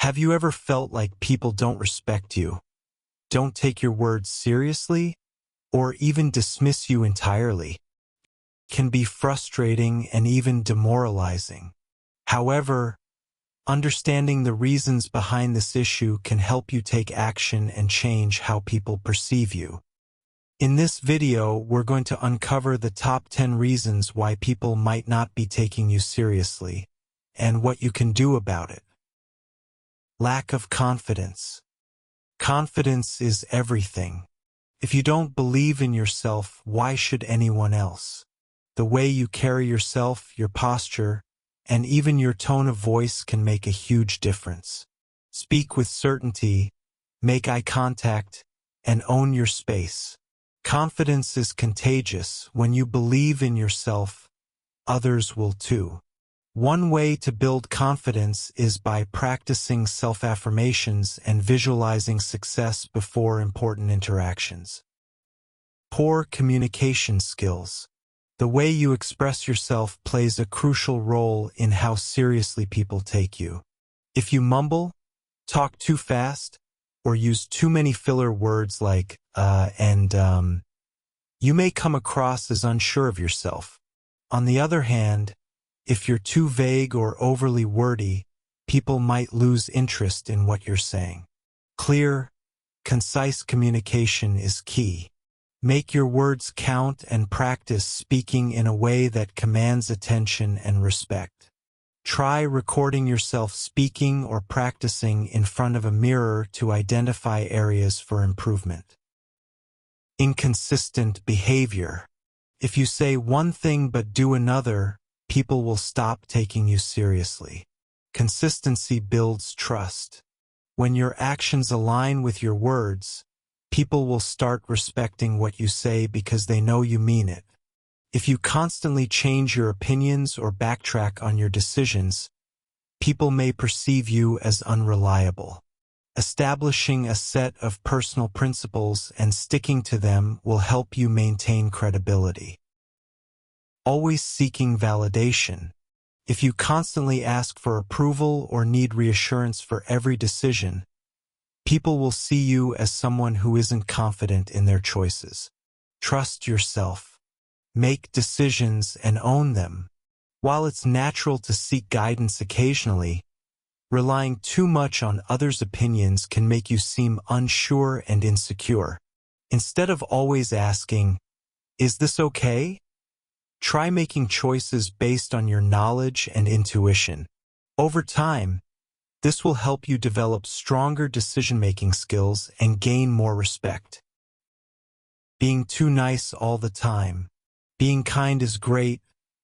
Have you ever felt like people don't respect you, don't take your words seriously, or even dismiss you entirely? It can be frustrating and even demoralizing. However, understanding the reasons behind this issue can help you take action and change how people perceive you. In this video, we're going to uncover the top 10 reasons why people might not be taking you seriously, and what you can do about it. Lack of confidence. Confidence is everything. If you don't believe in yourself, why should anyone else? The way you carry yourself, your posture, and even your tone of voice can make a huge difference. Speak with certainty, make eye contact, and own your space. Confidence is contagious. When you believe in yourself, others will too. One way to build confidence is by practicing self-affirmations and visualizing success before important interactions. Poor communication skills. The way you express yourself plays a crucial role in how seriously people take you. If you mumble, talk too fast, or use too many filler words like you may come across as unsure of yourself. On the other hand, if you're too vague or overly wordy, people might lose interest in what you're saying. Clear, concise communication is key. Make your words count and practice speaking in a way that commands attention and respect. Try recording yourself speaking or practicing in front of a mirror to identify areas for improvement. Inconsistent behavior. If you say one thing but do another, people will stop taking you seriously. Consistency builds trust. When your actions align with your words, people will start respecting what you say because they know you mean it. If you constantly change your opinions or backtrack on your decisions, people may perceive you as unreliable. Establishing a set of personal principles and sticking to them will help you maintain credibility. Always seeking validation. If you constantly ask for approval or need reassurance for every decision, people will see you as someone who isn't confident in their choices. Trust yourself. Make decisions and own them. While it's natural to seek guidance occasionally, relying too much on others' opinions can make you seem unsure and insecure. Instead of always asking, "Is this okay?" try making choices based on your knowledge and intuition. Over time, this will help you develop stronger decision-making skills and gain more respect. Being too nice all the time. Being kind is great,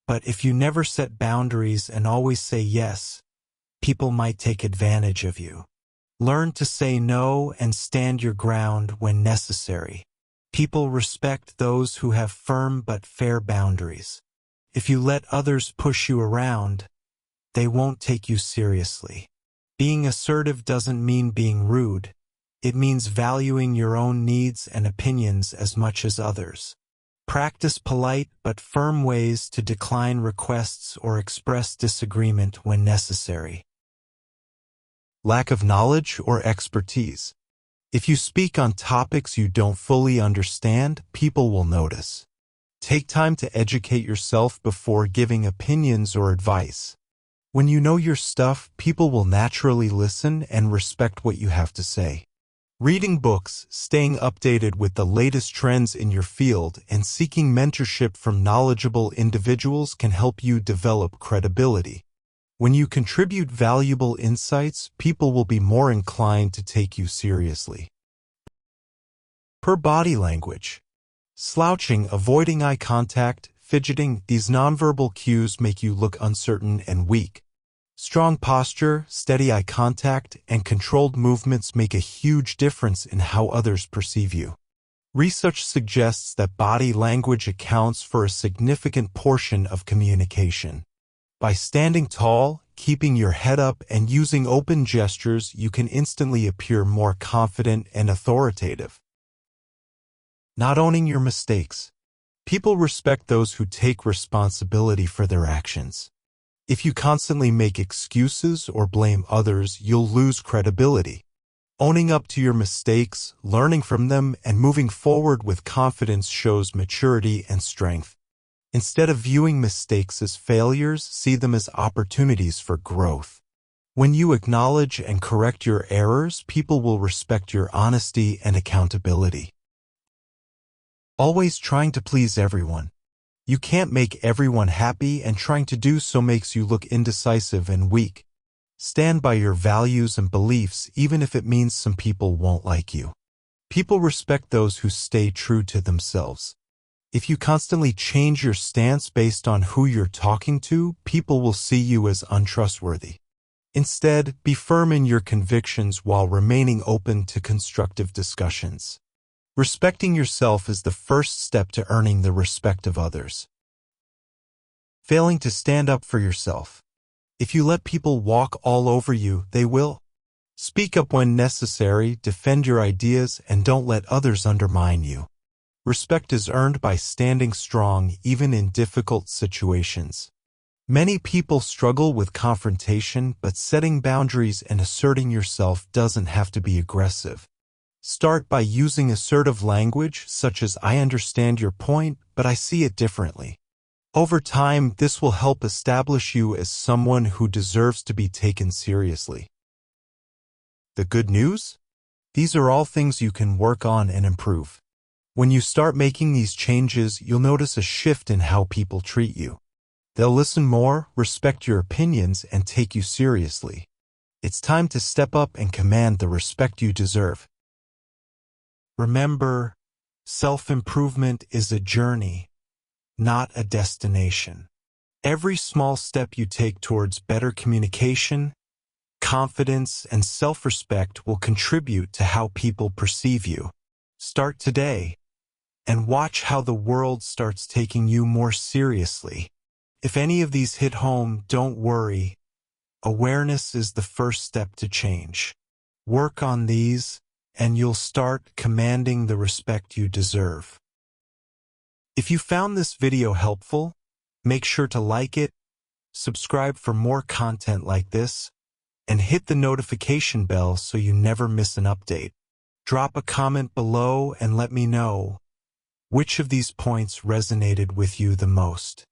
but if you never set boundaries and always say yes, people might take advantage of you. Learn to say no and stand your ground when necessary. People respect those who have firm but fair boundaries. If you let others push you around, they won't take you seriously. Being assertive doesn't mean being rude. It means valuing your own needs and opinions as much as others. Practice polite but firm ways to decline requests or express disagreement when necessary. Lack of knowledge or expertise. If you speak on topics you don't fully understand, people will notice. Take time to educate yourself before giving opinions or advice. When you know your stuff, people will naturally listen and respect what you have to say. Reading books, staying updated with the latest trends in your field, and seeking mentorship from knowledgeable individuals can help you develop credibility. When you contribute valuable insights, people will be more inclined to take you seriously. Per body language. Slouching, avoiding eye contact, fidgeting, these nonverbal cues make you look uncertain and weak. Strong posture, steady eye contact, and controlled movements make a huge difference in how others perceive you. Research suggests that body language accounts for a significant portion of communication. By standing tall, keeping your head up, and using open gestures, you can instantly appear more confident and authoritative. Not owning your mistakes. People respect those who take responsibility for their actions. If you constantly make excuses or blame others, you'll lose credibility. Owning up to your mistakes, learning from them, and moving forward with confidence shows maturity and strength. Instead of viewing mistakes as failures, see them as opportunities for growth. When you acknowledge and correct your errors, people will respect your honesty and accountability. Always trying to please everyone. You can't make everyone happy, and trying to do so makes you look indecisive and weak. Stand by your values and beliefs, even if it means some people won't like you. People respect those who stay true to themselves. If you constantly change your stance based on who you're talking to, people will see you as untrustworthy. Instead, be firm in your convictions while remaining open to constructive discussions. Respecting yourself is the first step to earning the respect of others. Failing to stand up for yourself. If you let people walk all over you, they will. Speak up when necessary, defend your ideas, and don't let others undermine you. Respect is earned by standing strong even in difficult situations. Many people struggle with confrontation, but setting boundaries and asserting yourself doesn't have to be aggressive. Start by using assertive language, such as "I understand your point, but I see it differently." Over time, this will help establish you as someone who deserves to be taken seriously. The good news? These are all things you can work on and improve. When you start making these changes, you'll notice a shift in how people treat you. They'll listen more, respect your opinions, and take you seriously. It's time to step up and command the respect you deserve. Remember, self-improvement is a journey, not a destination. Every small step you take towards better communication, confidence, and self-respect will contribute to how people perceive you. Start today, and watch how the world starts taking you more seriously. If any of these hit home, don't worry. Awareness is the first step to change. Work on these, and you'll start commanding the respect you deserve. If you found this video helpful, make sure to like it, subscribe for more content like this, and hit the notification bell so you never miss an update. Drop a comment below and let me know which of these points resonated with you the most.